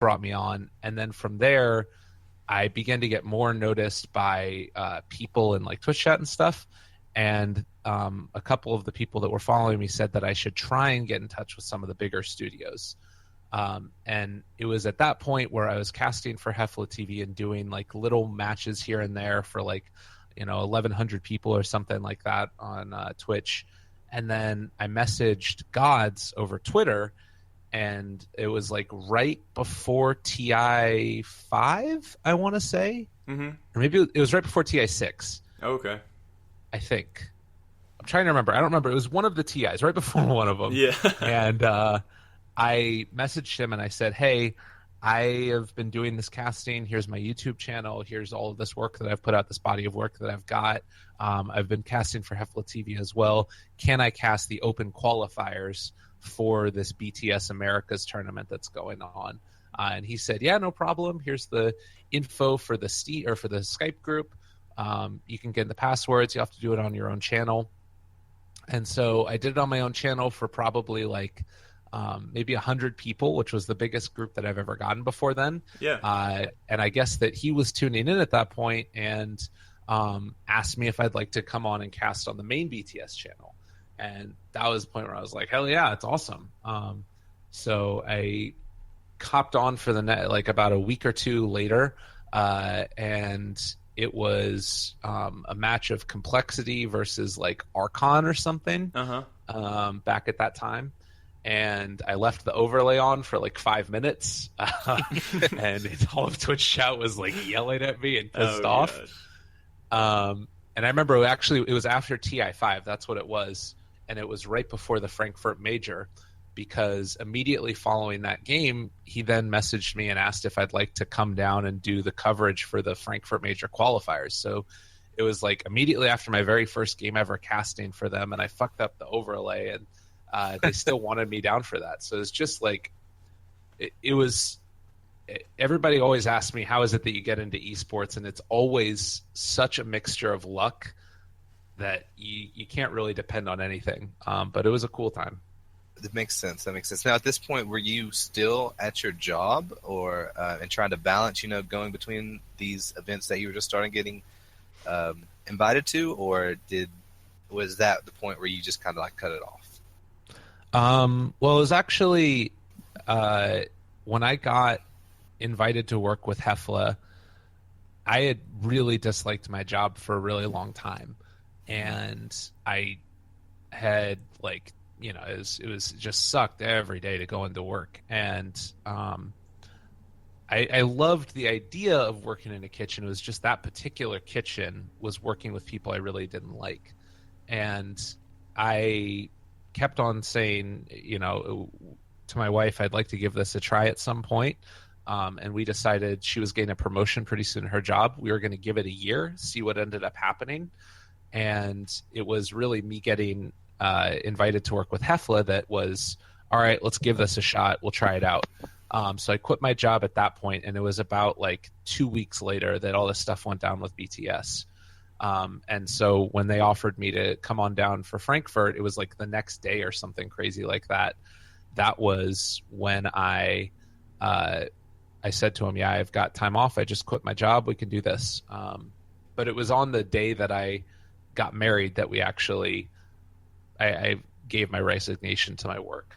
brought me on. And then from there, I began to get more noticed by people in like Twitch chat and stuff. And a couple of the people that were following me said that I should try and get in touch with some of the bigger studios. And it was at that point where I was casting for Hefla TV and doing like little matches here and there for like, 1,100 people or something like that on Twitch. And then I messaged Gods over Twitter, and it was like right before TI 5, I want to say. Mm-hmm. Or maybe it was right before TI 6. Oh, okay. I think. I'm trying to remember. I don't remember. It was one of the TIs, right before one of them. Yeah. And I messaged him and I said, hey, I have been doing this casting. Here's my YouTube channel. Here's all of this work that I've put out, this body of work that I've got. I've been casting for Hefla TV as well. Can I cast the open qualifiers for this BTS Americas tournament that's going on? And he said, yeah, no problem. Here's the info for the Skype group. You can get the passwords. You have to do it on your own channel. And so I did it on my own channel for probably like maybe 100 people, which was the biggest group that I've ever gotten before then. Yeah. And I guess that he was tuning in at that point and asked me if I'd like to come on and cast on the main BTS channel. And that was the point where I was like, hell yeah, it's awesome. So I copped on for like about a week or two later, and it was a match of Complexity versus like Archon or something back at that time. And I left the overlay on for like 5 minutes, and all of Twitch chat was like yelling at me and pissed off. And I remember it was after TI5, that's what it was, and it was right before the Frankfurt Major, because immediately following that game, he then messaged me and asked if I'd like to come down and do the coverage for the Frankfurt Major qualifiers. So it was like immediately after my very first game ever casting for them, and I fucked up the overlay, and they still wanted me down for that. So it's just like it was. Everybody always asks me, how is it that you get into esports? And it's always such a mixture of luck that you can't really depend on anything. But it was a cool time. That makes sense. Now, at this point, were you still at your job, or and trying to balance, going between these events that you were just starting getting invited to, or was that the point where you just kind of like cut it off? Well, it was actually when I got invited to work with Hefla, I had really disliked my job for a really long time, and I had like, it was just sucked every day to go into work. And I loved the idea of working in a kitchen. It was just that particular kitchen was working with people I really didn't like. And I kept on saying, to my wife, I'd like to give this a try at some point. And we decided, she was getting a promotion pretty soon in her job. We were going to give it a year, see what ended up happening. And it was really me getting invited to work with Hefla that was, all right, let's give this a shot. We'll try it out. So I quit my job at that point, and it was about like 2 weeks later that all this stuff went down with BTS. And so when they offered me to come on down for Frankfurt, it was like the next day or something crazy like that. That was when I said to him, yeah, I've got time off. I just quit my job. We can do this. But it was on the day that I got married that we actually, I gave my resignation to my work.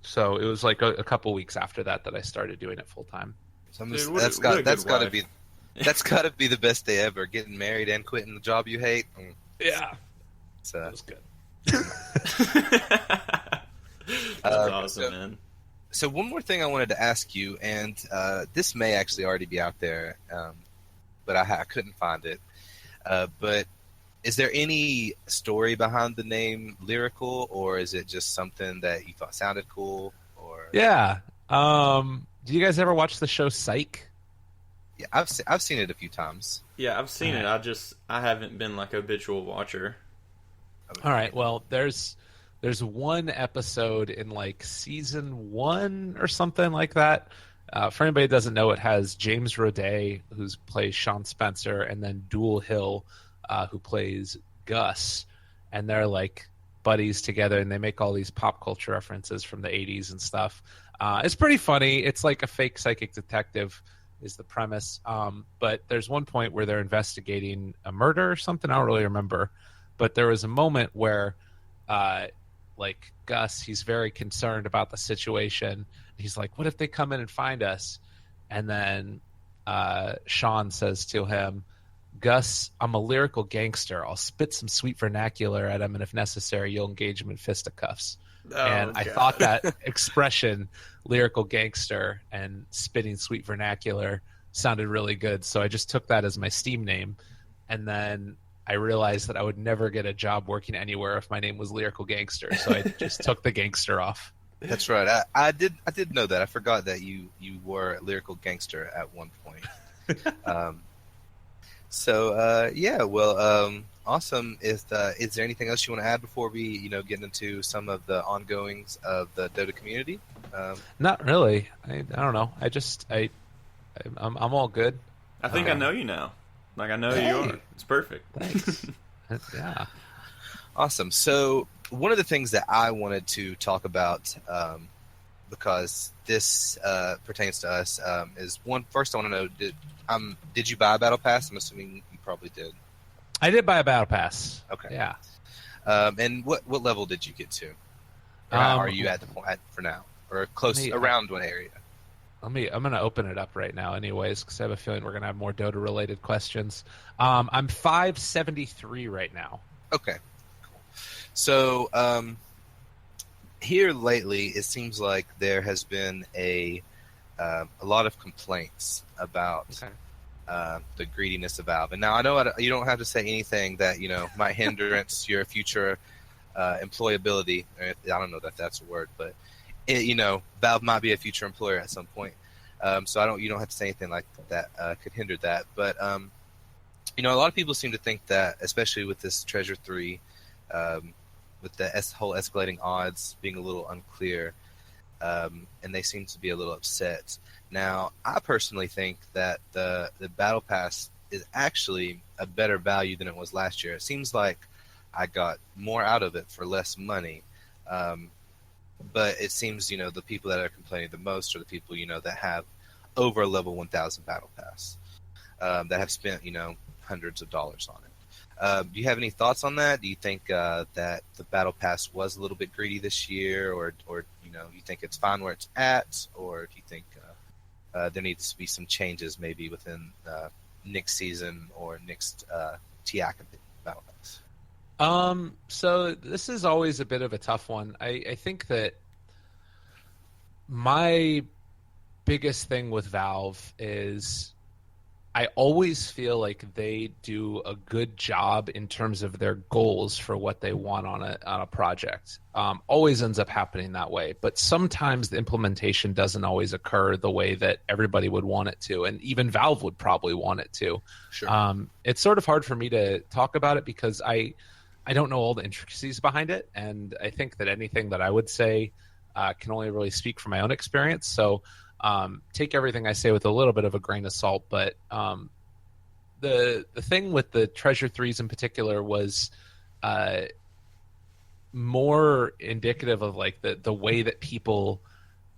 So it was like a couple weeks after that I started doing it full time. So that's got to be the best day ever. Getting married and quitting the job you hate. Yeah, that was good. That's awesome, man. So one more thing I wanted to ask you, and this may actually already be out there, but I couldn't find it. But is there any story behind the name Lyrical, or is it just something that you thought sounded cool? Or yeah. Do you guys ever watch the show Psych? Yeah, I've seen it a few times. Yeah, I've seen it. I haven't been like a habitual watcher. All right. Well, there's one episode in like season 1 or something like that. For anybody that doesn't know, it has James Roday, who plays Sean Spencer, and then Dual Hill, who plays Gus. And they're like buddies together, and they make all these pop culture references from the 80s and stuff. It's pretty funny. It's like a fake psychic detective is the premise. But there's one point where they're investigating a murder or something. I don't really remember. But there was a moment where, like Gus, he's very concerned about the situation. He's like, "What if they come in and find us?" And then Sean says to him, "Gus, I'm a lyrical gangster. I'll spit some sweet vernacular at him, and if necessary, you'll engage him in fisticuffs." And I thought that expression, lyrical gangster and spitting sweet vernacular, sounded really good. So I just took that as my Steam name. And then I realized that I would never get a job working anywhere if my name was Lyrical Gangster. So I just took the gangster off. That's right. I did know that. I forgot that you were a lyrical gangster at one point. Awesome. Is there anything else you want to add before we get into some of the ongoings of the Dota community? Not really. I don't know. I'm all good. I think I know you now. Like I know who you are. It's perfect. Thanks. Yeah. Awesome. So one of the things that I wanted to talk about, because this pertains to us, is one. First, I want to know: did you buy a battle pass? I'm assuming you probably did. I did buy a battle pass. Okay. Yeah. And what level did you get to? Or are you at the point for now, or close around what area? I'm gonna open it up right now, anyways, because I have a feeling we're gonna have more Dota related questions. I'm 573 right now. Okay. So here lately, it seems like there has been a lot of complaints about the greediness of Valve. And now I know you don't have to say anything that might hindrance your future employability. I don't know that that's a word, but Valve might be a future employer at some point. So you don't have to say anything like that could hinder that. But a lot of people seem to think that, especially with this Treasure 3. With the whole escalating odds being a little unclear, and they seem to be a little upset. Now, I personally think that the Battle Pass is actually a better value than it was last year. It seems like I got more out of it for less money, but it seems the people that are complaining the most are the people that have over a level 1000 Battle Pass, that have spent hundreds of dollars on it. Do you have any thoughts on that? Do you think that the Battle Pass was a little bit greedy this year, or you think it's fine where it's at, or do you think there needs to be some changes maybe within next season or next TIAC Battle Pass? So this is always a bit of a tough one. I think that my biggest thing with Valve is I always feel like they do a good job in terms of their goals for what they want on a project. Always ends up happening that way, but sometimes the implementation doesn't always occur the way that everybody would want it to, and even Valve would probably want it to. Sure. It's sort of hard for me to talk about it because I don't know all the intricacies behind it, and I think that anything that I would say can only really speak from my own experience. So take everything I say with a little bit of a grain of salt, but the thing with the Treasure 3s in particular was more indicative of like the way that people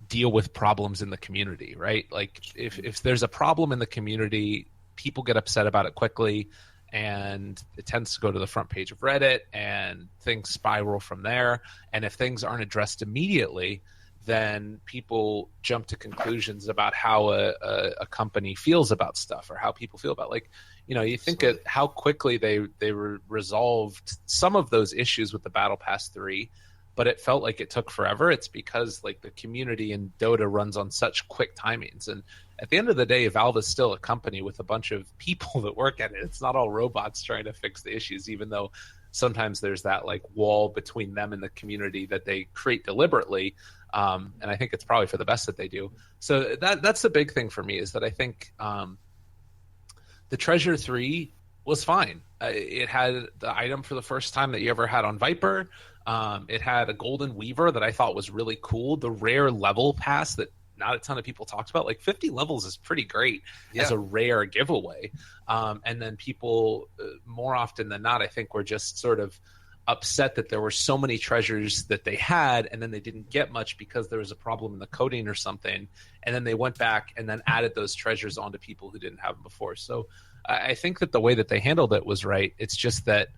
deal with problems in the community, right? Like if there's a problem in the community, people get upset about it quickly, and it tends to go to the front page of Reddit, and things spiral from there. And if things aren't addressed immediately, then people jump to conclusions about how a company feels about stuff, or how people feel about, like, you think at how quickly they resolved some of those issues with the Battle Pass 3, but it felt like it took forever. It's because like the community in Dota runs on such quick timings, and at the end of the day, Valve is still a company with a bunch of people that work at it. It's not all robots trying to fix the issues, even though sometimes there's that like wall between them and the community that they create deliberately. And I think it's probably for the best that they do. So that's the big thing for me, is that I think the Treasure 3 was fine. It had the item for the first time that you ever had on Viper. It had a Golden Weaver that I thought was really cool. The rare level pass that not a ton of people talked about. Like 50 levels is pretty great as a rare giveaway. And then people, more often than not, I think were just sort of upset that there were so many treasures that they had, and then they didn't get much because there was a problem in the coding or something. And then they went back and then added those treasures onto people who didn't have them before. So I think that the way that they handled it was right. It's just that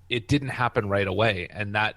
it didn't happen right away, and that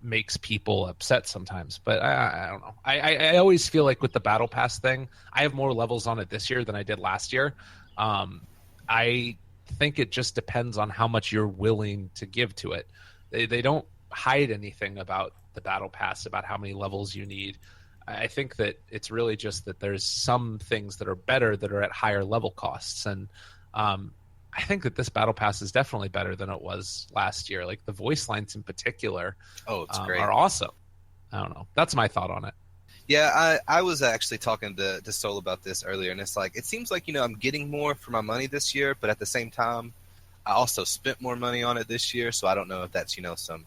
makes people upset sometimes. But I don't know. I always feel like with the Battle Pass thing, I have more levels on it this year than I did last year. I think it just depends on how much you're willing to give to it. They don't hide anything about the Battle Pass, about how many levels you need. I think that it's really just that there's some things that are better that are at higher level costs. And I think that this Battle Pass is definitely better than it was last year. Like the voice lines in particular it's great. are awesome. I don't know. That's my thought on it. Yeah, I was actually talking to Sol about this earlier, and it's like, it seems like, I'm getting more for my money this year, but at the same time, I also spent more money on it this year, so I don't know if that's, some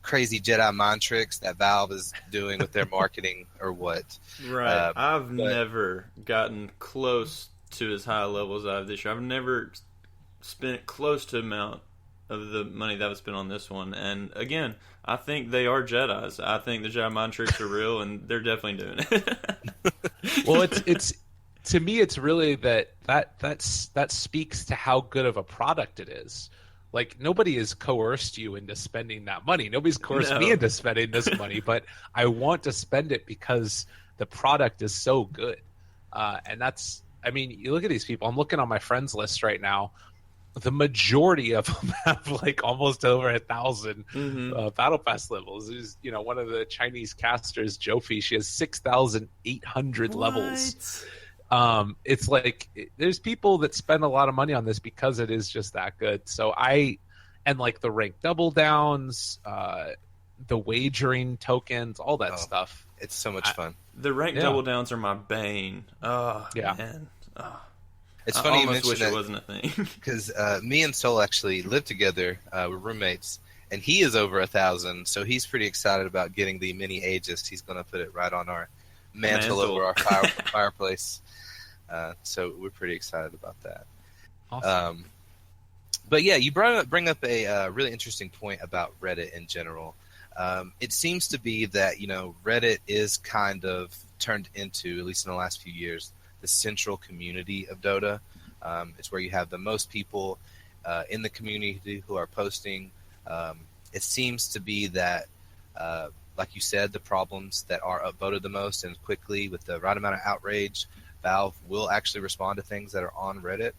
crazy Jedi mind tricks that Valve is doing with their marketing or what. Right. I've never gotten close to as high a level as I have this year. I've never spent close to the amount of the money that I've spent on this one. And again, I think they are Jedis. I think the Jedi mind tricks are real, and they're definitely doing it. Well, it's to me, it's really that speaks to how good of a product it is. Like, nobody has coerced you into spending that money. Nobody's coerced me into spending this money, but I want to spend it because the product is so good. And that's, I mean, you look at these people. I'm looking on my friends list right now. The majority of them have like almost over 1,000 Battle Pass levels. There's, one of the Chinese casters, Jofi, she has 6,800 levels. It's like there's people that spend a lot of money on this because it is just that good. So and like the rank double downs, the wagering tokens, all that stuff. It's so much fun. The rank double downs are my bane. Oh, yeah. Man. Oh. It's funny you almost mention wish that, it wasn't a thing. Because me and Sol actually live together. We're roommates, and he is over 1,000, so he's pretty excited about getting the mini Aegis. He's going to put it right on our mantle. Over our fireplace. So we're pretty excited about that. Awesome. But yeah, you bring up a really interesting point about Reddit in general. It seems to be that Reddit is kind of turned into, at least in the last few years, the central community of Dota. It's where you have the most people in the community who are posting. It seems to be that, like you said, the problems that are upvoted the most and quickly with the right amount of outrage, Valve will actually respond to things that are on Reddit.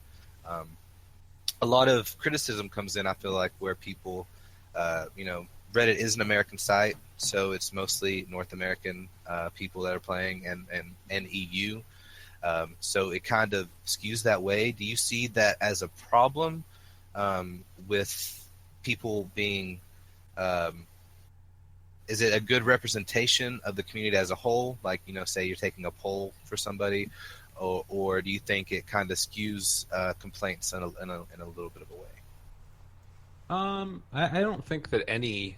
A lot of criticism comes in, I feel like, where people, Reddit is an American site, so it's mostly North American people that are playing and EU. So it kind of skews that way. Do you see that as a problem with people being is it a good representation of the community as a whole? Like, say you're taking a poll for somebody, or do you think it kind of skews complaints in a little bit of a way? I don't think that any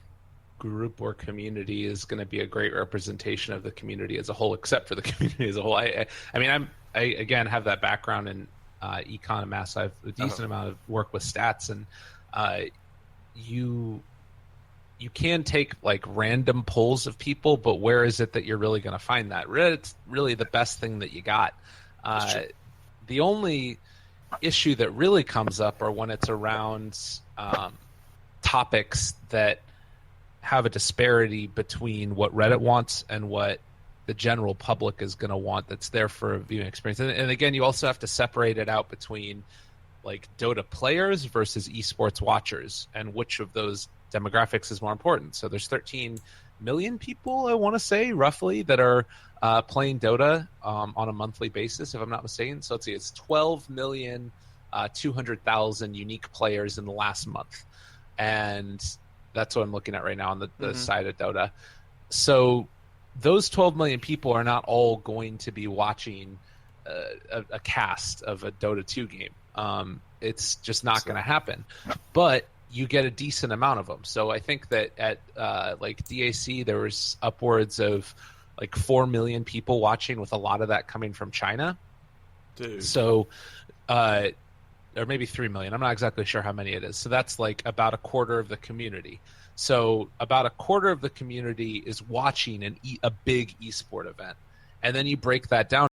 group or community is going to be a great representation of the community as a whole, except for the community as a whole. I mean, I again have that background in econ and math. So I have a decent amount of work with stats, and you can take like random polls of people, but where is it that you're really going to find that? Reddit's really the best thing that you got. The only issue that really comes up are when it's around topics that have a disparity between what Reddit wants and what the general public is going to want that's there for a viewing experience. And again, you also have to separate it out between like Dota players versus esports watchers, and which of those demographics is more important. So there's 13 million people, I want to say, roughly, that are playing Dota on a monthly basis, if I'm not mistaken. So let's see, it's 12,200,000 unique players in the last month. And that's what I'm looking at right now on the side of Dota. So those 12 million people are not all going to be watching a cast of a Dota 2 game. It's just not going to happen. But you get a decent amount of them. So I think that at like DAC, there was upwards of like 4 million people watching, with a lot of that coming from China. Dude. So or maybe 3 million. I'm not exactly sure how many it is. So that's like about a quarter of the community. So about a quarter of the community is watching a big esport event. And then you break that down